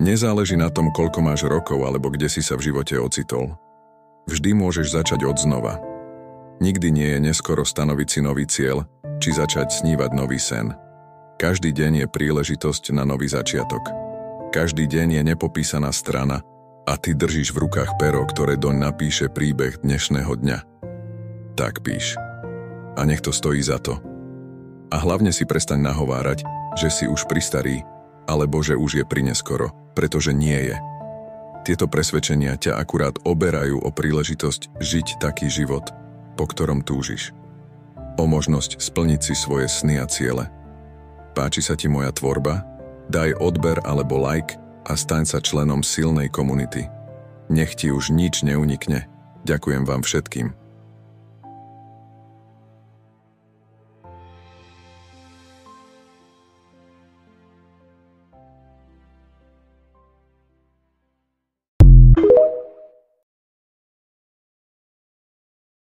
Nezáleží na tom, koľko máš rokov alebo kde si sa v živote ocitol. Vždy môžeš začať od znova. Nikdy nie je neskoro stanoviť si nový cieľ, či začať snívať nový sen. Každý deň je príležitosť na nový začiatok. Každý deň je nepopísaná strana a ty držíš v rukách pero, ktoré doň napíše príbeh dnešného dňa. Tak píš. A nech to stojí za to. A hlavne si prestaň nahovárať, že si už pristarý, alebo že už je prineskoro, pretože nie je. Tieto presvedčenia ťa akurát oberajú o príležitosť žiť taký život, po ktorom túžiš. O možnosť splniť si svoje sny a ciele. Páči sa ti moja tvorba? Daj odber alebo like a staň sa členom silnej komunity. Nech ti už nič neunikne. Ďakujem vám všetkým.